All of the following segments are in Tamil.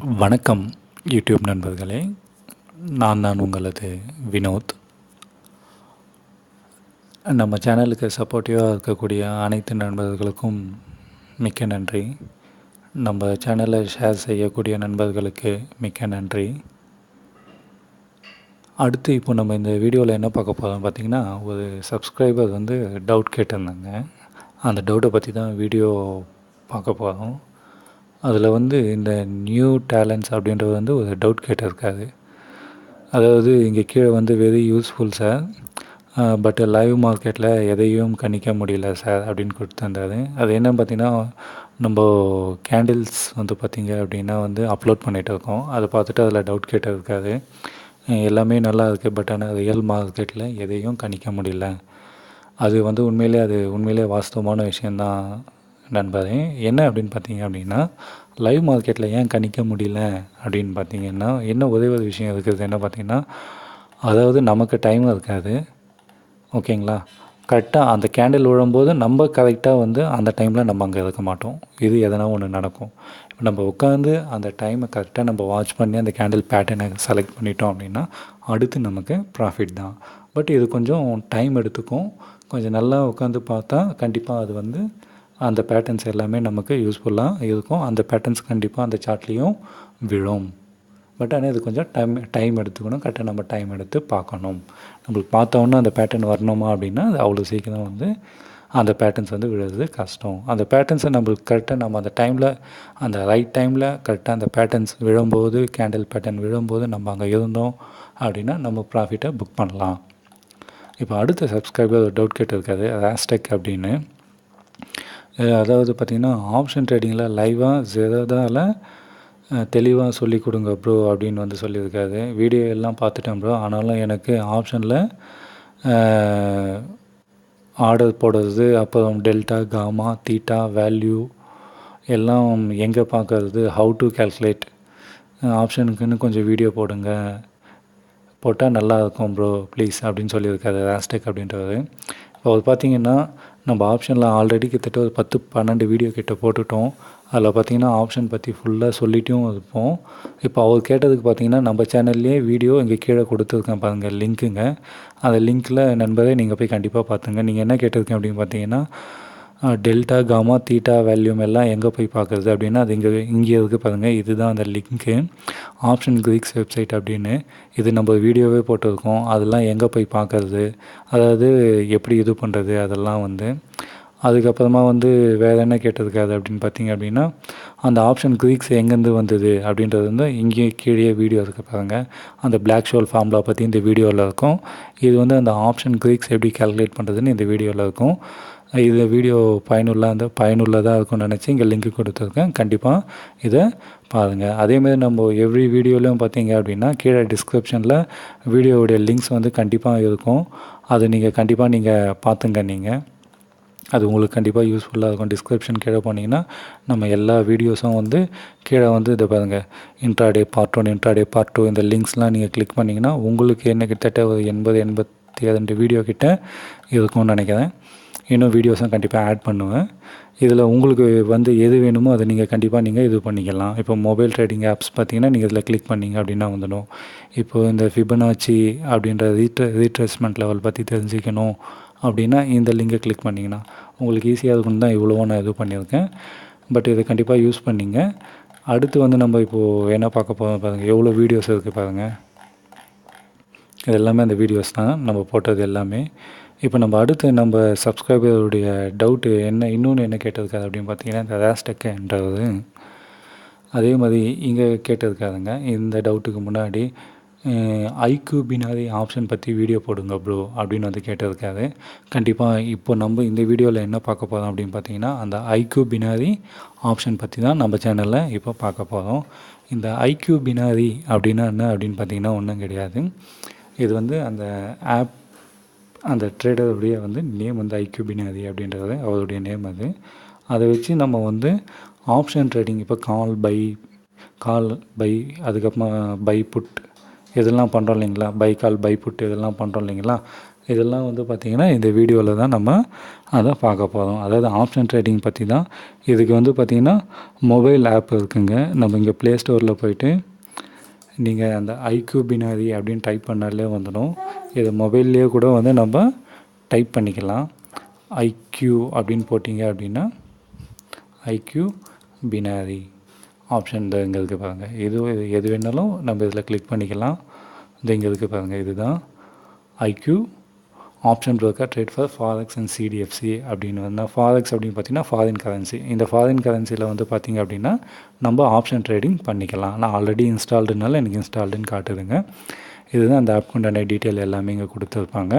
வணக்கம் யூடியூப் நண்பர்களே, நான் உங்களது வினோத். நம்ம சேனலுக்கு சப்போர்ட்டிவாக இருக்கக்கூடிய அனைத்து நண்பர்களுக்கும் மிக்க நன்றி. நம்ம சேனலை ஷேர் செய்யக்கூடிய நண்பர்களுக்கு மிக்க நன்றி. அடுத்து இப்போ நம்ம இந்த வீடியோவில் என்ன பார்க்க போகிறோம் பார்த்திங்கன்னா, ஒரு சப்ஸ்கிரைபர் டவுட் கேட்டிருந்தாங்க. அந்த டவுட்டை பற்றி தான் வீடியோ பார்க்க போகிறோம். அதில் இந்த நியூ டேலண்ட்ஸ் அப்படின்றது ஒரு டவுட் கேட்டிருக்காரு. அதாவது இங்கே கீழே very useful sir, but live மார்க்கெட்டில் எதையும் கணிக்க முடியல சார் அப்படின்னு கொடுத்துருந்தாரு. அது என்னன்னு பார்த்தீங்கன்னா, நம்ம கேண்டில்ஸ் பார்த்திங்க அப்படின்னா அப்லோட் பண்ணிகிட்டு இருக்கோம். அதை பார்த்துட்டு அதில் டவுட் கேட்டிருக்காரு. எல்லாமே நல்லா இருக்குது, பட் ஆனால் ரியல் மார்க்கெட்டில் எதையும் கணிக்க முடியல. அது உண்மையிலே வாஸ்தவமான விஷயந்தான் நண்பரே. என்ன அப்படின்னு பார்த்தீங்க அப்படின்னா, லைவ் மார்க்கெட்டில் ஏன் கணிக்க முடியல அப்படின்னு பார்த்தீங்கன்னா, என்ன ஒரே ஒரு விஷயம் இருக்கிறது. என்ன பார்த்தீங்கன்னா, அதாவது நமக்கு டைம் இருக்காது, ஓகேங்களா. கரெக்டாக அந்த கேண்டில் விழும்போது நம்ம கரெக்டாக அந்த டைமில் நம்ம அங்கே இருக்க மாட்டோம். இது எதனா ஒன்று நடக்கும். இப்போ நம்ம உட்காந்து அந்த டைமை கரெக்டாக நம்ம வாட்ச் பண்ணி அந்த கேண்டில் பேட்டர்னை செலக்ட் பண்ணிட்டோம் அப்படின்னா அடுத்து நமக்கு ப்ராஃபிட் தான். பட் இது கொஞ்சம் டைம் எடுத்துக்கும். கொஞ்சம் நல்லா உட்காந்து பார்த்தா கண்டிப்பாக அது அந்த பேட்டர்ன்ஸ் எல்லாமே நமக்கு யூஸ்ஃபுல்லாக இருக்கும். அந்த பேட்டர்ன்ஸ் கண்டிப்பாக அந்த சார்ட்லேயும் விழும். பட் ஆனால் இது கொஞ்சம் டைம் எடுத்துக்கணும். கரெக்டாக நம்ம டைம் எடுத்து பார்க்கணும். நம்மளுக்கு பார்த்தோன்னா அந்த பேட்டர்ன் வரணுமா அப்படின்னா அது அவ்வளோ சீக்கிரம் அந்த பேட்டர்ன்ஸ் விழுறது கஷ்டம். அந்த பேட்டர்ன்ஸை நம்மளுக்கு கரெக்டாக நம்ம அந்த டைமில், அந்த ரைட் டைமில் கரெக்டாக அந்த பேட்டர்ன்ஸ் விழும்போது, கேண்டில் பேட்டர்ன் விழும்போது நம்ம அங்கே இருந்தோம் அப்படின்னா நம்ம ப்ராஃபிட்டை புக் பண்ணலாம். இப்போ அடுத்த சப்ஸ்கிரைபர் ஒரு டவுட் கேட்டிருக்காரு, ராஸ்டெக் அப்படின்னு. அதாவது பார்த்திங்கன்னா, ஆப்ஷன் ட்ரேடிங்கில் லைவாக ஜெரோதாவில் தெளிவாக சொல்லி கொடுங்க ப்ரோ அப்படின்னு சொல்லியிருக்காரு. வீடியோ எல்லாம் பார்த்துட்டேன் ப்ரோ, ஆனாலும் எனக்கு ஆப்ஷனில் ஆர்டர் போடுறது, அப்புறம் டெல்டா, காமா, தீட்டா, வேல்யூ எல்லாம் எங்கே பார்க்கறது, ஹவு டு கேல்குலேட், ஆப்ஷனுக்குன்னு கொஞ்சம் வீடியோ போட்டால் நல்லாயிருக்கும் ப்ரோ ப்ளீஸ் அப்படின்னு சொல்லியிருக்காரு ராஸ்டெக் அப்படின்றவர். இப்போ அவர் பார்த்திங்கன்னா, நம்ம ஆப்ஷனில் ஆல்ரெடி கிட்டத்தட்ட ஒரு 10-12 வீடியோ கிட்ட போட்டுட்டோம். அதில் பார்த்திங்கன்னா ஆப்ஷன் பற்றி ஃபுல்லாக சொல்லிட்டும் இருப்போம். இப்போ அவர் கேட்டதுக்கு பார்த்திங்கன்னா, நம்ம சேனல்லே வீடியோ இங்கே கீழே கொடுத்துருக்கேன் பாருங்கள், லிங்க்குங்க. அந்த லிங்க்கில் நண்பரே நீங்கள் போய் கண்டிப்பாக பார்த்துங்க. நீங்கள் என்ன கேட்டிருக்கேன் அப்படின்னு பார்த்தீங்கன்னா, டெல்டா, காமா, தீட்டா வேல்யூம் எல்லாம் எங்கே போய் பார்க்குறது அப்படின்னா, அது இங்கே இருக்குது பாருங்கள். இதுதான் அந்த லிங்க்கு, ஆப்ஷன் கிரீக்ஸ் வெப்சைட் அப்படின்னு. இது நம்ம வீடியோவே போட்டிருக்கோம். அதெல்லாம் எங்கே போய் பார்க்குறது, அதாவது எப்படி இது பண்ணுறது, அதெல்லாம் அதுக்கப்புறமா வேறு என்ன கேட்டிருக்காது அப்படின்னு பார்த்தீங்க அப்படின்னா, அந்த ஆப்ஷன் கிரீக்ஸ் எங்கேருந்து வந்தது அப்படின்றது இங்கே கீழே வீடியோ இருக்குது பாருங்கள். அந்த பிளாக் ஷோல் ஃபார்முலா பற்றி இந்த வீடியோவில் இருக்கும். இது அந்த ஆப்ஷன் கிரீக்ஸ் எப்படி கால்குலேட் பண்ணுறதுன்னு இந்த வீடியோவில் இருக்கும். இது வீடியோ பயனுள்ளதாக இருக்கும்னு நினச்சி இங்கே லிங்க்கு கொடுத்துருக்கேன். கண்டிப்பாக இதை பாருங்கள். அதேமாதிரி நம்ம எவ்ரி வீடியோலையும் பார்த்தீங்க அப்படின்னா கீழே டிஸ்கிரிப்ஷனில் வீடியோவுடைய லிங்க்ஸ் கண்டிப்பாக இருக்கும். அது கண்டிப்பாக பார்த்துங்க. அது உங்களுக்கு கண்டிப்பாக யூஸ்ஃபுல்லாக இருக்கும். டிஸ்கிரிப்ஷன் கீழே போனீங்கன்னா நம்ம எல்லா வீடியோஸும் கீழே இதை பாருங்கள், இன்ட்ராடே பார்ட் 1, இன்ட்ராடே பார்ட் 2, இந்த லிங்க்ஸ்லாம் நீங்கள் கிளிக் பண்ணிங்கன்னா உங்களுக்கு என்ன கிட்டத்தட்ட ஒரு 80-82 வீடியோ கிட்ட இருக்கும்னு நினைக்கிறேன். இன்னும் வீடியோஸும் கண்டிப்பாக ஆட் பண்ணுவேன். இதில் உங்களுக்கு எது வேணுமோ அதை நீங்கள் கண்டிப்பாக இது பண்ணிக்கலாம். இப்போ மொபைல் ட்ரேடிங் ஆப்ஸ் பார்த்தீங்கன்னா நீங்கள் இதில் கிளிக் பண்ணிங்க அப்படின்னா வந்துடும். இப்போது இந்த ஃபிபனாச்சி அப்படின்ற ரீட்ரேஸ்மெண்ட் லெவல் பற்றி தெரிஞ்சுக்கணும் அப்படின்னா இந்த லிங்கை கிளிக் பண்ணிங்கன்னா உங்களுக்கு ஈஸியாக இருக்குன்னு தான் இவ்வளோ நான் இது பண்ணியிருக்கேன். பட் இதை கண்டிப்பாக யூஸ் பண்ணிங்க. அடுத்து நம்ம இப்போது என்ன பார்க்க போகிறோம் பாருங்கள், எவ்வளோ வீடியோஸ் இருக்குது பாருங்கள். இது எல்லாமே அந்த வீடியோஸ் தான் நம்ம போட்டது எல்லாமே. இப்போ நம்ம அடுத்து நம்ம சப்ஸ்கிரைபருடைய டவுட்டு இன்னொன்று என்ன கேட்டிருக்காரு அப்படின்னு பார்த்தீங்கன்னா, இந்த ராஸ்டெக்ன்றது அதே மாதிரி இங்கே கேட்டிருக்காருங்க. இந்த டவுட்டுக்கு முன்னாடி ஐக்யூ பினாரி ஆப்ஷன் பற்றி வீடியோ போடுங்க ப்ரோ அப்படின்னு கேட்டிருக்காரு. கண்டிப்பாக இப்போ நம்ம இந்த வீடியோவில் என்ன பார்க்க போகிறோம் அப்படின்னு பார்த்தீங்கன்னா, அந்த ஐக்யூ பினாரி ஆப்ஷன் பற்றி தான் நம்ம சேனலில் இப்போ பார்க்க போகிறோம். இந்த ஐக்யூ பினாரி அப்படின்னா என்ன அப்படின்னு பார்த்தீங்கன்னா ஒன்றும் கிடையாது. இது அந்த ஆப், அந்த ட்ரேடருடைய நேம் ஐக்யூ பினாரி அப்படின்றது அவருடைய நேம். அதை வச்சு நம்ம ஆப்ஷன் ட்ரேடிங், இப்போ கால் பை அதுக்கப்புறமா பை புட் இதெல்லாம் பண்ணுறோம் இல்லைங்களா, பை கால் பை புட் இதெல்லாம் பண்ணுறோம் இல்லைங்களா. இதெல்லாம் வந்து பார்த்திங்கன்னா இந்த வீடியோவில் தான் நம்ம அதை பார்க்க போகிறோம். அதாவது ஆப்ஷன் ட்ரேடிங் பற்றி தான். இதுக்கு வந்து பார்த்திங்கன்னா மொபைல் ஆப் இருக்குங்க. நம்ம இங்கே ப்ளே ஸ்டோரில் போய்ட்டு நீங்கள் அந்த ஐக்யூ பினாரி அப்படின்னு டைப் பண்ணாலே வந்துடும். இது மொபைல்லையே கூட வந்து நம்ம டைப் பண்ணிக்கலாம். ஐக்யூ அப்படின்னு போட்டிங்க அப்படின்னா ஐக்யூ பினாரி ஆப்ஷன் இந்த இங்கே இருக்குது பாருங்கள். எது வேணாலும் நம்ம இதில் கிளிக் பண்ணிக்கலாம். இந்த இங்கே இருக்குது பாருங்கள். இதுதான் IQ option broker trade for forex and CDFC அப்படின்னு வந்தால் ஃபாரெக்ஸ் அப்படின்னு பார்த்தீங்கன்னா ஃபாரின் கரன்சி. இந்த ஃபாரின் கரன்சியில் வந்து பார்த்திங்க அப்படின்னா நம்ம ஆப்ஷன் ட்ரேடிங் பண்ணிக்கலாம். நான் ஆல்ரெடி இன்ஸ்டால்டுனால எனக்கு இன்ஸ்டால்டுன்னு காட்டுதுங்க. இதுதான் அந்த ஆப் கொண்டான டீட்டெயில் எல்லாமே இங்கே கொடுத்துருப்பாங்க.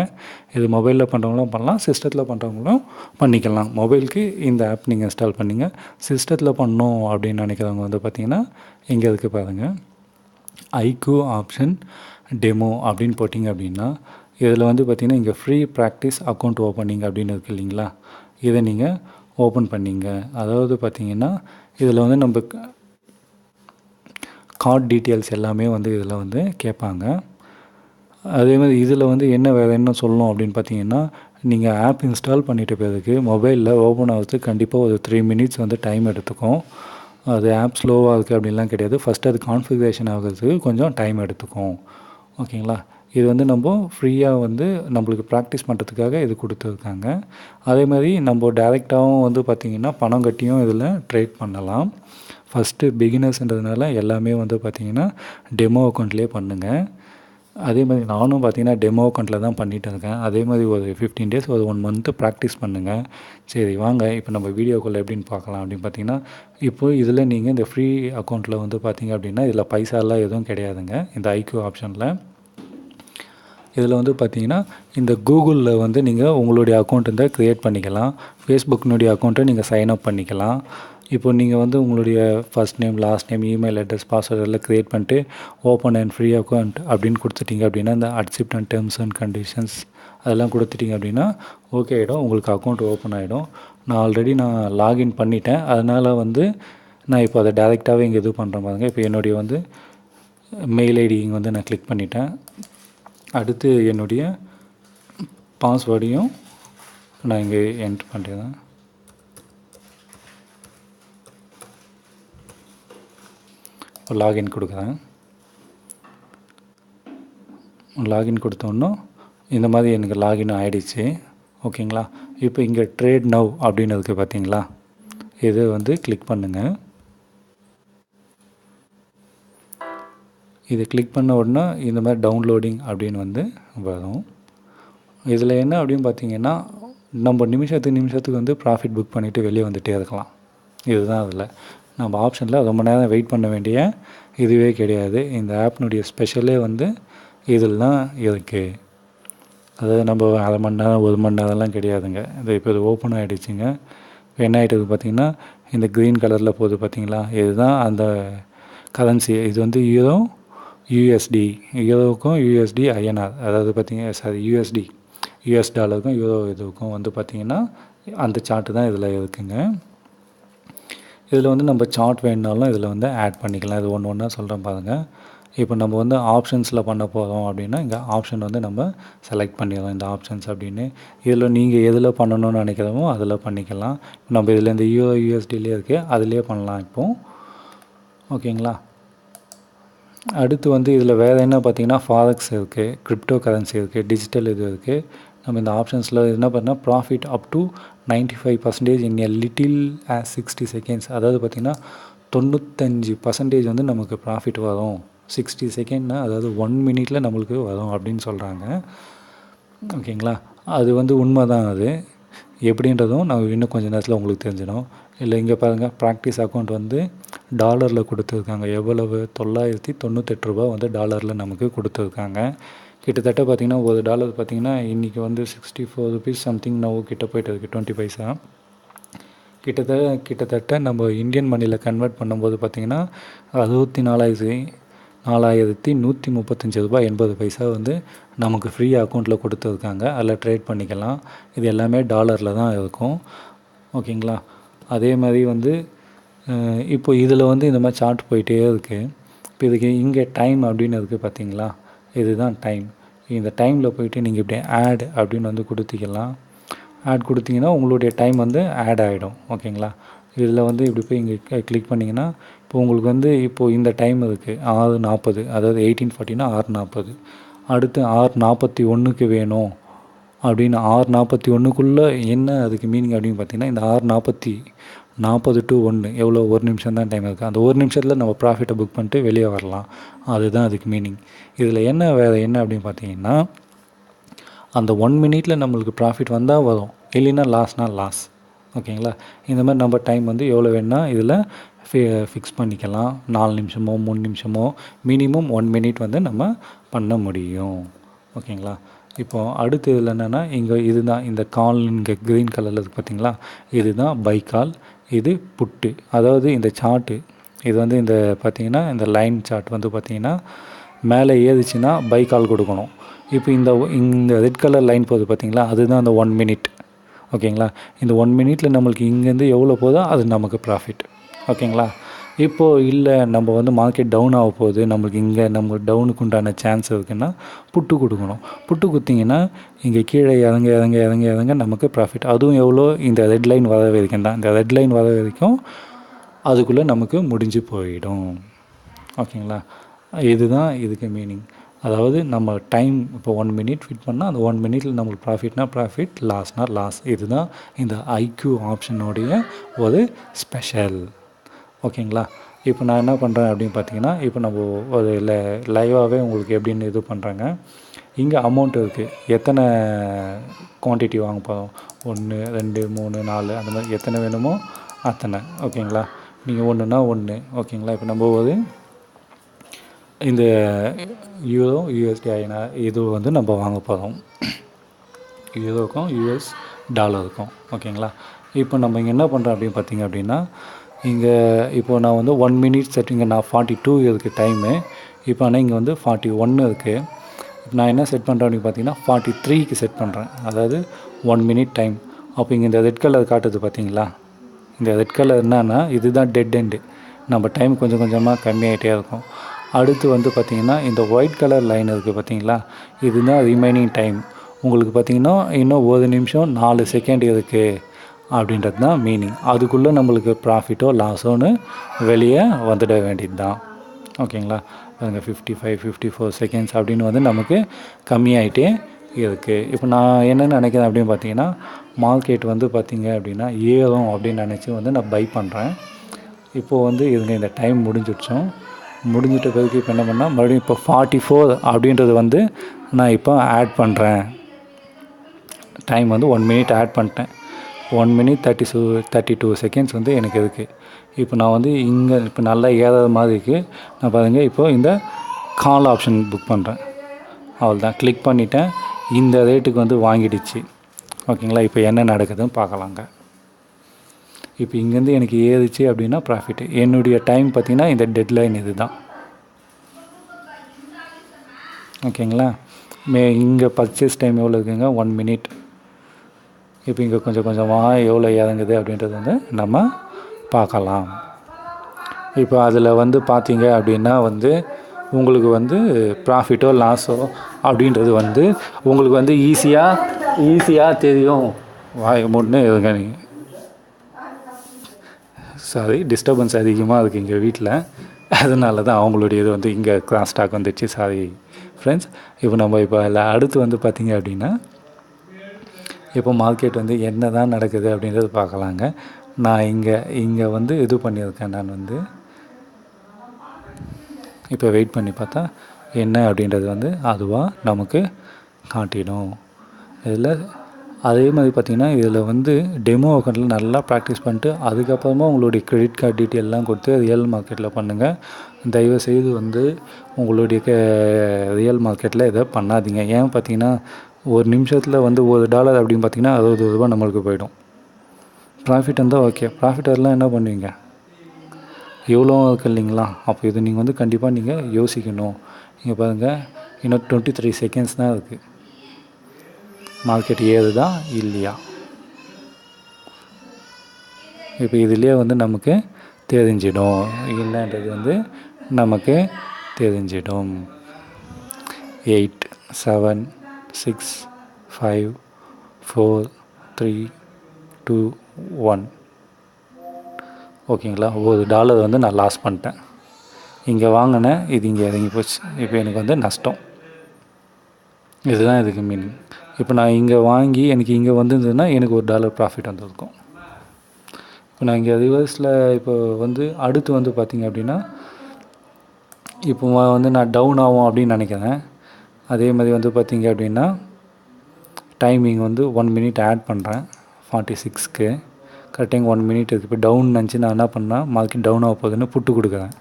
இது மொபைலில் பண்ணுறவங்களும் பண்ணலாம், சிஸ்டத்தில் பண்ணுறவங்களும் பண்ணிக்கலாம். மொபைலுக்கு இந்த ஆப் நீங்கள் இன்ஸ்டால் பண்ணிங்க. சிஸ்டத்தில் பண்ணணும் அப்படின்னு நினைக்கிறவங்க வந்து பார்த்திங்கன்னா இங்கே இருக்குது பாருங்கள். ஐக்யூ ஆப்ஷன் டெமோ அப்படின்னு போட்டிங்க அப்படின்னா இதில் வந்து பார்த்திங்கன்னா இங்கே ஃப்ரீ ப்ராக்டிஸ் அக்கௌண்ட் ஓப்பனிங் அப்படின்னு இருக்குது இல்லைங்களா, இதை நீங்கள் ஓப்பன் பண்ணிங்க. அதாவது பார்த்திங்கன்னா இதில் வந்து நம்ம கார்ட் டீட்டெயில்ஸ் எல்லாமே வந்து இதில் வந்து கேட்பாங்க. அதே மாதிரி இதில் வந்து வேறு என்ன சொல்லணும் அப்படின்னு பார்த்தீங்கன்னா, நீங்கள் ஆப் இன்ஸ்டால் பண்ணிட்ட பிறகு மொபைலில் ஓப்பன் ஆகிறதுக்கு கண்டிப்பாக ஒரு 3 மினிட்ஸ் வந்து டைம் எடுத்துக்கும். அது ஆப் ஸ்லோவாக இருக்குது அப்படின்லாம் கிடையாது. ஃபஸ்ட்டு அது கான்ஃபிகரேஷன் ஆகிறதுக்கு கொஞ்சம் டைம் எடுத்துக்கும். ஓகேங்களா, இது வந்து நம்ம ஃப்ரீயாக வந்து நம்மளுக்கு ப்ராக்டிஸ் பண்ணுறதுக்காக இது கொடுத்துருக்காங்க. அதே மாதிரி நம்ம டேரெக்டாகவும் வந்து பார்த்திங்கன்னா பணம் கட்டியும் இதில் ட்ரேட் பண்ணலாம். ஃபஸ்ட்டு பிகினர்ஸ்ன்றதுனால எல்லாமே வந்து பார்த்திங்கன்னா டெமோ அக்கௌண்ட்லேயே பண்ணுங்கள். அதே மாதிரி நானும் பார்த்திங்கன்னா டெமோ அக்கௌண்ட்டில் தான் பண்ணிகிட்டு இருக்கேன். அதே மாதிரி ஒரு 15 டேஸ் ஒரு 1 மந்த்து ப்ராக்டிஸ் பண்ணுங்கள். சரி வாங்க இப்போ நம்ம வீடியோக்குள்ளே எப்படின்னு பார்க்கலாம் அப்படின்னு பார்த்தீங்கன்னா, இப்போ இதில் நீங்கள் இந்த ஃப்ரீ அக்கௌண்ட்டில் வந்து பார்த்திங்க அப்படின்னா இதில் பைசாலாம் எதுவும் கிடையாதுங்க. இந்த ஐக்யூ ஆப்ஷனில் இதில் வந்து பார்த்திங்கன்னா இந்த கூகுளில் வந்து நீங்கள் உங்களுடைய அக்கௌண்ட் இருந்தால் க்ரியேட் பண்ணிக்கலாம். ஃபேஸ்புக்கினுடைய அக்கௌண்ட்டை நீங்கள் சைன்அப் பண்ணிக்கலாம். இப்போ நீங்கள் வந்து உங்களுடைய first name, last name, email address, password எல்லாம் க்ரியேட் பண்ணிட்டு ஓப்பன் அண்ட் ஃப்ரீ அக்கௌண்ட் அப்படின்னு கொடுத்துட்டிங்க அப்படின்னா இந்த accept and terms and conditions அதெல்லாம் கொடுத்துட்டிங்க அப்படின்னா ஓகே ஆகிடும், உங்களுக்கு அக்கௌண்ட் ஓப்பன் ஆகிடும். நான் ஆல்ரெடி லாகின் பண்ணிட்டேன். அதனால் வந்து நான் இப்போ அதை டேரெக்டாகவே இங்கே இது பண்ணுறேன் பாருங்கள். இப்போ என்னுடைய வந்து மெயில் ஐடி இங்கே வந்து நான் கிளிக் பண்ணிட்டேன். அடுத்து என்னுடைய பாஸ்வேர்டையும் நான் இங்கே என்ட்ரு பண்ணுறேன். லாகின் கொடுக்குறேன். லாகின் கொடுத்தோன்னா இந்த மாதிரி எனக்கு லாகின் ஆகிடுச்சு. ஓகேங்களா, இப்போ இங்கே ட்ரேட் நவ் அப்படின்னு இருக்குது பார்த்தீங்களா, இதை வந்து கிளிக் பண்ணுங்கள். இது கிளிக் பண்ண உடனே இந்த மாதிரி டவுன்லோடிங் அப்படின்னு வந்து வரும். இதில் என்ன அப்படின்னு பார்த்தீங்கன்னா நம்ம நிமிஷத்துக்கு வந்து ப்ராஃபிட் புக் பண்ணிவிட்டு வெளியே வந்துகிட்டே இருக்கலாம். இதுதான் அதில் நம்ம ஆப்ஷனில் ரொம்ப நேரம் வெயிட் பண்ண வேண்டிய இதுவே கிடையாது. இந்த ஆப்னுடைய ஸ்பெஷலே வந்து இதில் தான் இருக்குது. அதாவது நம்ம அரை மணி நேரம் 1 மணி நேரம்லாம் கிடையாதுங்க. இப்போ இது ஓப்பன் ஆகிடுச்சிங்க. என்ன ஆகிட்டது பார்த்திங்கன்னா இந்த க்ரீன் கலரில் போகுது பார்த்திங்களா, இதுதான் அந்த கரன்சி. இது வந்து யூஎஸ்டி, யூரோவுக்கும் யூஎஸ்டி ஐஎன்ஆர், அதாவது பார்த்திங்க யூஎஸ் டாலருக்கும் யூரோ இதுக்கும் வந்து பார்த்திங்கன்னா அந்த சார்ட்டு தான் இதில் இருக்குங்க. இதில் வந்து நம்ம சார்ட் வேணுனாலும் இதில் வந்து ஆட் பண்ணிக்கலாம். இது ஒன்று ஒன்றா சொல்கிறேன் பாருங்கள். இப்போ நம்ம வந்து ஆப்ஷன்ஸில் பண்ண போகிறோம் அப்படின்னா இங்கே ஆப்ஷன் வந்து நம்ம செலக்ட் பண்ணிடுறோம். இந்த ஆப்ஷன்ஸ் அப்படின்னு இதில் நீங்கள் எதில் பண்ணணும்னு நினைக்கிறோமோ அதில் பண்ணிக்கலாம். நம்ம இதில் இந்த யூஎஸ்டிலே இருக்குது, அதிலே பண்ணலாம் இப்போது. ஓகேங்களா, அடுத்து வந்து இதில் வேறு என்ன பார்த்திங்கன்னா ஃபாரெக்ஸ் இருக்குது, கிரிப்டோ கரன்சி இருக்குது, டிஜிட்டல் இது இருக்குது. நம்ம இந்த ஆப்ஷன்ஸில் என்ன பண்ணால் profit up to 95% in a little as 60 seconds, அதாவது பார்த்திங்கன்னா 95% வந்து நமக்கு ப்ராஃபிட் வரும். 60 செகண்ட்னா அதாவது 1 மினிட்டில் நம்மளுக்கு வரும் அப்படின்னு சொல்கிறாங்க. ஓகேங்களா, அது வந்து உண்மை தான். அது எப்படின்றதும் நான் இன்னும் கொஞ்சம் நேரத்தில் உங்களுக்கு தெரிஞ்சிடும். இல்லை இங்கே பாருங்கள், ப்ராக்டிஸ் அக்கௌண்ட் வந்து டாலரில் கொடுத்துருக்காங்க. எவ்வளவு $998 வந்து டாலரில் நமக்கு கொடுத்துருக்காங்க. கிட்டத்தட்ட பார்த்திங்கன்னா $1 பார்த்திங்கன்னா இன்றைக்கி வந்து 64 rupees சம்திங் நவ் கிட்ட போய்ட்டு இருக்குது 20 பைசா. கிட்டத்தட்ட நம்ம இந்தியன் மணியில் கன்வெர்ட் பண்ணும்போது பார்த்திங்கன்னா 64,135 ரூபாய் 80 பைசா வந்து நமக்கு ஃப்ரீ அக்கௌண்ட்டில் கொடுத்துருக்காங்க. அதில் ட்ரேட் பண்ணிக்கலாம். இது எல்லாமே டாலரில் தான் இருக்கும். ஓகேங்களா, அதே மாதிரி வந்து இப்போ இதில் வந்து இந்த மாதிரி சார்ட் போயிட்டே இருக்குது. இப்போ இதுக்கு இங்கே டைம் அப்படின்னு இருக்குது பார்த்தீங்களா, இதுதான் டைம். இந்த டைமில் போய்ட்டு நீங்கள் இப்படி ஆட் அப்படின்னு வந்து கொடுத்திக்கலாம். ஆட் கொடுத்தீங்கன்னா உங்களுடைய டைம் வந்து ஆட் ஆகிடும். ஓகேங்களா? இதில் வந்து இப்படி போய் இங்கே கிளிக் பண்ணிங்கன்னா இப்போ உங்களுக்கு வந்து இப்போது இந்த டைம் இருக்குது 6:40, அதாவது 18:40னா 6:40. அடுத்து 6:41க்கு வேணும் அப்படின்னு 6:41க்குள்ளே என்ன அதுக்கு மீனிங் அப்படின்னு பார்த்தீங்கன்னா, இந்த 6:40 to 1 எவ்வளோ 1 நிமிஷம் தான் டைம் இருக்குது. அந்த 1 நிமிஷத்தில் நம்ம ப்ராஃபிட்டை புக் பண்ணிட்டு வெளியே வரலாம். அதுதான் அதுக்கு மீனிங். இதில் வேறு என்ன அப்படின்னு பார்த்தீங்கன்னா, அந்த 1 மினிட்டில் நம்மளுக்கு ப்ராஃபிட் வந்தால் வரும், இல்லைன்னா லாஸ்னால் லாஸ். ஓகேங்களா? இந்த மாதிரி நம்ம டைம் வந்து எவ்வளோ வேணுன்னா இதில் ஃபிக்ஸ் பண்ணிக்கலாம். 4 நிமிஷமோ 3 நிமிஷமோ மினிமம் 1 மினிட் வந்து நம்ம பண்ண முடியும். ஓகேங்களா? இப்போது அடுத்து இதில் என்னென்னா இங்கே இதுதான் இந்த கால் இங்கே க்ரீன் கலரில் இருக்குது பார்த்தீங்களா, இதுதான் பை கால், இது புட்டு. அதாவது இந்த சார்ட்டு இது வந்து இந்த பார்த்திங்கன்னா இந்த லைன் சார்ட் வந்து பார்த்திங்கன்னா மேலே ஏறிச்சுன்னா பை கால் கொடுக்கணும். இப்போ இந்த ரெட் கலர் லைன் போகுது பார்த்திங்களா, அதுதான் அந்த 1 மினிட். ஓகேங்களா? இந்த 1 மினிட்டில் நம்மளுக்கு இங்கேருந்து எவ்வளோ போதோ அது நமக்கு ப்ராஃபிட். ஓகேங்களா? இப்போது இல்லை நம்ம வந்து மார்க்கெட் டவுன் ஆக போகுது, நம்மளுக்கு இங்கே நம்ம டவுனுக்கு உண்டான சான்ஸ் இருக்குன்னா புட்டு கொடுக்கணும். புட்டு கொடுத்திங்கன்னா இங்கே கீழே இறங்க நமக்கு ப்ராஃபிட். அதுவும் எவ்வளோ, இந்த ரெட் லைன் வர வரைக்கும் தான். இந்த ரெட் லைன் வர வரைக்கும் அதுக்குள்ளே நமக்கு முடிஞ்சு போயிடும். ஓகேங்களா? இதுதான் இதுக்கு மீனிங். அதாவது நம்ம டைம் இப்போ 1 மினிட் ஃபிட் பண்ணால் அந்த 1 மினிட்டில் நம்மளுக்கு ப்ராஃபிட்னா ப்ராஃபிட், லாஸ்னால் லாஸ். இதுதான் இந்த ஐக்யூ ஆப்ஷனுடைய ஒரு ஸ்பெஷல். ஓகேங்களா? இப்போ நான் என்ன பண்ணுறேன் அப்படின்னு பார்த்தீங்கன்னா, இப்போ நம்ம ஒரு லைவாகவே உங்களுக்கு எப்படின்னு இது பண்ணுறேங்க. இங்கே அமௌண்ட் இருக்குது, எத்தனை குவான்டிட்டி வாங்க போகிறோம், 1 2 3 4 அந்த மாதிரி எத்தனை வேணுமோ அத்தனை. ஓகேங்களா? நீங்கள் 1னா 1. ஓகேங்களா? இப்போ நம்ம ஒரு இந்த யூரோ யூஎஸ்டி இது வந்து நம்ம வாங்க போகிறோம், யூரோக்கும் யூஎஸ் டாலருக்கும். ஓகேங்களா? இப்போ நம்ம இங்கே என்ன பண்ணுறோம் அப்படின்னு பார்த்தீங்க அப்படின்னா, இங்கே இப்போது நான் வந்து 1 மினிட் செட்டிங்க, நான் 42 இருக்குது டைமு. இப்போ ஆனால் இங்கே வந்து 41 இருக்குது. இப்போ நான் என்ன செட் பண்ணுறேன் அப்படின்னு பார்த்தீங்கன்னா 43க்கு செட் பண்ணுறேன். அதாவது 1 மினிட் டைம். அப்போ இங்கே இந்த ரெட் கலர் காட்டுது பார்த்தீங்களா, இந்த ரெட் கலர் என்னன்னா இதுதான் டெட் எண்டு. நம்ம டைம் கொஞ்சம் கொஞ்சமாக கம்மியாகிட்டே இருக்கும். அடுத்து வந்து பார்த்திங்கன்னா இந்த ஒயிட் கலர் லைன் இருக்குது பார்த்தீங்களா, இதுதான் ரிமைனிங் டைம். உங்களுக்கு பார்த்திங்கன்னா இன்னும் 1 நிமிஷம் 4 செகண்ட் இருக்குது அப்படின்றது தான் மீனிங். அதுக்குள்ளே நம்மளுக்கு ப்ராஃபிட்டோ லாஸோன்னு வெளியே வந்துட வேண்டியது தான். ஓகேங்களா? பாருங்க 55 54 செகண்ட்ஸ் அப்படின்னு வந்து நமக்கு கம்மியாகிட்டே இருக்குது. இப்போ நான் என்ன நினைக்கிறேன் அப்படின்னு பார்த்தீங்கன்னா, மார்க்கெட் வந்து பார்த்திங்க அப்படின்னா ஏறும் அப்படின்னு நினச்சி வந்து நான் பை பண்ணுறேன். இப்போது வந்து இந்த டைம் முடிஞ்சிட்ட பிறகு இப்போ என்ன பண்ணால் மறுபடியும் இப்போ 44 அப்படின்றது வந்து நான் இப்போ ஆட் பண்ணுறேன். டைம் வந்து 1 மினிட் ஆட் பண்ணிட்டேன். 1 மினிட் 32 செகண்ட்ஸ் வந்து எனக்கு இருக்குது. இப்போ நான் வந்து இங்கே இப்போ நல்லா ஏறாத மாதிரி இருக்குது. நான் பாருங்கள் இப்போ இந்த கால் ஆப்ஷன் புக் பண்ணுறேன். அவ்வளோதான், கிளிக் பண்ணிட்டேன். இந்த ரேட்டுக்கு வந்து வாங்கிடுச்சு. ஓகேங்களா? இப்போ என்ன நடக்குதுன்னு பார்க்கலாங்க. இப்போ இங்கேருந்து எனக்கு ஏறிச்சு அப்படின்னா ப்ராஃபிட்டு. என்னுடைய டைம் பார்த்திங்கன்னா இந்த டெட்லைன் இது தான். ஓகேங்களா? இங்கே பர்ச்சேஸ் டைம் எவ்வளோ இருக்குங்க, 1 மினிட். இப்போ இங்கே கொஞ்சம் கொஞ்சமாக எவ்வளோ இறங்குது அப்படின்றது வந்து நம்ம பார்க்கலாம். இப்போ அதில் வந்து பார்த்தீங்க அப்படின்னா வந்து உங்களுக்கு வந்து ப்ராஃபிட்டோ லாஸோ அப்படின்றது வந்து உங்களுக்கு வந்து ஈஸியாக தெரியும். வாய் மூடனே இருங்க நீங்கள். சாரி, டிஸ்டர்பன்ஸ் அதிகமாக இருக்குது இங்கே வீட்டில், அதனால தான் அவங்களுடைய இது வந்து இங்கே கிராஸ் ஸ்டாக் வந்துடுச்சு. Sorry friends. இப்போ நம்ம இப்போ அடுத்து வந்து பார்த்திங்க அப்படின்னா இப்போ மார்க்கெட் வந்து என்ன தான் நடக்குது அப்படின்றது பார்க்கலாங்க. நான் இங்கே வந்து இது பண்ணியிருக்கேன். நான் வந்து இப்போ வெயிட் பண்ணி பார்த்தா என்ன அப்படின்றது வந்து அதுவாக நமக்கு காட்டிடும். இதில் அதே மாதிரி பார்த்திங்கன்னா இதில் வந்து டெமோ அக்கௌண்ட்டில் நல்லா ப்ராக்டிஸ் பண்ணிட்டு அதுக்கப்புறமா உங்களுடைய கிரெடிட் கார்டு டீட்டெயிலெலாம் கொடுத்து ரியல் மார்க்கெட்டில் பண்ணுங்கள். தயவுசெய்து வந்து உங்களுடைய ரியல் மார்க்கெட்டில் இதை பண்ணாதீங்க. ஏன் பார்த்திங்கன்னா ஒரு நிமிஷத்தில் வந்து $1 அப்படின்னு பார்த்திங்கன்னா ₹60 நம்மளுக்கு போயிடும். ப்ராஃபிட் இருந்தால் ஓகே, ப்ராஃபிட் வரலாம் என்ன பண்ணுவீங்க, எவ்வளோ இருக்குது இல்லைங்களா? அப்போ இது நீங்கள் வந்து கண்டிப்பாக நீங்கள் யோசிக்கணும். இங்கே பாருங்கள், இன்னும் 23 செகண்ட்ஸ் தான் இருக்குது. மார்க்கெட் ஏறுதா இல்லையா? இப்போ இதுலேயே வந்து நமக்கு தெரிஞ்சிடும், என்னன்றது வந்து நமக்கு தெரிஞ்சிடும். 8 7 6 5 4 3 2 1. ஓகேங்களா, $1 வந்து நான் லாஸ் பண்ணிட்டேன். இங்கே வாங்கினேன், இது இங்கே இறங்கி போச்சு. இப்போ எனக்கு வந்து நஷ்டம். இதுதான் இதுக்கு மீனிங். இப்போ நான் இங்கே வாங்கி எனக்கு இங்கே வந்துருந்ததுன்னா எனக்கு $1 ப்ராஃபிட் வந்திருக்கும். இப்போ நான் இங்கே ரிவர்ஸில் இப்போ வந்து அடுத்து வந்து பார்த்திங்க அப்படின்னா இப்போ வந்து நான் டவுன் ஆகும் அப்படின்னு நினைக்கிறேன். அதே மாதிரி வந்து பார்த்திங்க அப்படின்னா டைமிங் வந்து 1 மினிட் ஆட் பண்ணுறேன் 46க்கு. கரெக்டாக 1 மினிட் இருக்குது. இப்போ டவுன் நினச்சி நான் என்ன பண்ணால் மார்க்கெட் டவுன் ஆக போகுதுன்னு புட்டு கொடுக்குறேன்.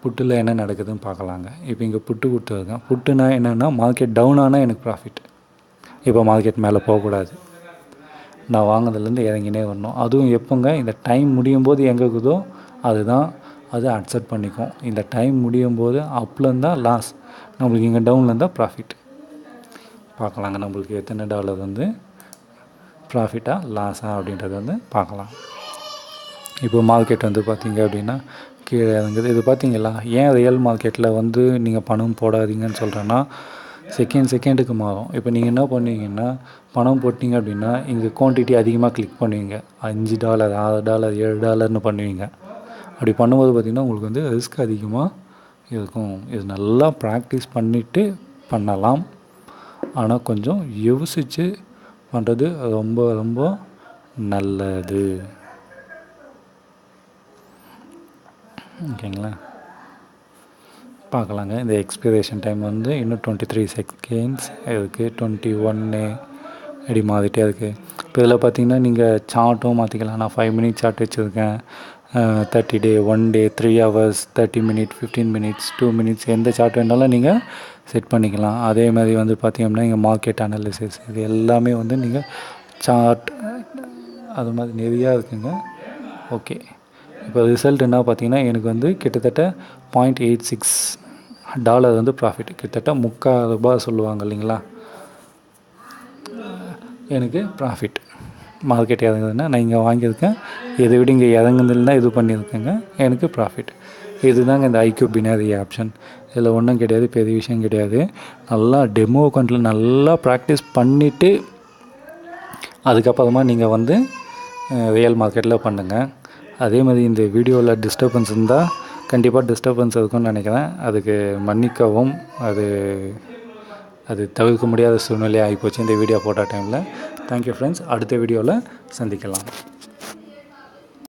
புட்டில் என்ன நடக்குதுன்னு பார்க்கலாங்க. இப்போ இங்கே புட்டு கொடுத்துருக்கேன். புட்டுனா என்னென்னா மார்க்கெட் டவுன் ஆனால் எனக்கு ப்ராஃபிட். இப்போ மார்க்கெட் மேலே போகக்கூடாது. நான் வாங்கினதுலேருந்து இறங்கினே வரணும். அதுவும் எப்போங்க, இந்த டைம் முடியும் போது எங்கே இருக்குதோ அதுதான் அது அக்செப்ட் பண்ணிக்கும். இந்த டைம் முடியும் போது அப்லேருந்து தான் லாஸ், நம்மளுக்கு இங்கே டவுன்லேருந்து தான் ப்ராஃபிட். பார்க்கலாங்க நம்மளுக்கு எத்தனை டாலர் வந்து ப்ராஃபிட்டாக லாஸா அப்படின்றத வந்து பார்க்கலாம். இப்போ மார்க்கெட் வந்து பார்த்திங்க அப்படின்னா கீழே இறங்குது. இது பார்த்திங்களா, ஏன் ரியல் மார்க்கெட்டில் வந்து நீங்கள் பணம் போடாதீங்கன்னு சொல்கிறேன்னா செகண்டுக்கு மாறும். இப்போ நீங்கள் என்ன பண்ணுவீங்கன்னா பணம் போட்டிங்க அப்படின்னா இங்கே குவான்டிட்டி அதிகமாக கிளிக் பண்ணுவீங்க. $5 $6 $7ன்னு பண்ணுவீங்க. அப்படி பண்ணும்போது பார்த்திங்கன்னா உங்களுக்கு வந்து ரிஸ்க் அதிகமாக இருக்கும். இது நல்லா ப்ராக்டிஸ் பண்ணிவிட்டு பண்ணலாம். ஆனால் கொஞ்சம் யோசித்து பண்ணுறது ரொம்ப ரொம்ப நல்லது. ஓகேங்களா, பார்க்கலாங்க. இந்த எக்ஸ்பிரேஷன் டைம் வந்து இன்னும் 23 செகண்ட்ஸ் இருக்குது. 21 அப்படி மாறிட்டே இருக்குது. இப்போ இதில் பார்த்திங்கன்னா நீங்கள் சார்ட்டும் மாற்றிக்கலாம். நான் 5 மினிட் சார்ட் வச்சுருக்கேன். 30 டே, 1 டே, 3 ஹவர்ஸ், 30 மினிட், 15 மினிட்ஸ், 2 மினிட்ஸ், எந்த சார்ட் வேணாலும் நீங்கள் செட் பண்ணிக்கலாம். அதே மாதிரி வந்து பார்த்திங்கன்னா இங்கே மார்க்கெட் அனாலிசிஸ் இது எல்லாமே வந்து நீங்கள் சார்ட் அது மாதிரி நிறையா இருக்குங்க. ஓகே, இப்போ ரிசல்ட் என்ன பார்த்திங்கன்னா எனக்கு வந்து கிட்டத்தட்ட $0.86 வந்து ப்ராஃபிட். கிட்டத்தட்ட $3,000 சொல்லுவாங்க இல்லைங்களா, எனக்கு ப்ராஃபிட். மார்க்கெட் இறங்குதுன்னா நான் இங்கே வாங்கியிருக்கேன், இதை விட இங்கே இறங்குதுன்னா இது பண்ணியிருக்கேங்க, எனக்கு ப்ராஃபிட். இதுதாங்க இந்த ஐக்யூ பினாரி ஆப்ஷன். இதில் ஒன்றும் கிடையாது, பெரிய விஷயம் கிடையாது. நல்லா டெமோ அக்கௌண்ட்டில் நல்லா ப்ராக்டிஸ் பண்ணிவிட்டு அதுக்கப்புறமா நீங்கள் வந்து ரியல் மார்க்கெட்டில் பண்ணுங்கள். அதே மாதிரி இந்த வீடியோவில் டிஸ்டர்பன்ஸ் இருந்தால் கண்டிப்பாக டிஸ்டர்பன்ஸ் இருக்கும்னு நினைக்கிறேன். அதுக்கு மன்னிக்கவும். அது தவிர்க்க முடியாத சூழ்நிலை ஆகிப்போச்சு இந்த வீடியோ போட்ட டைமில். தேங்க்யூ ஃப்ரெண்ட்ஸ், அடுத்த வீடியோவில் சந்திக்கலாம்.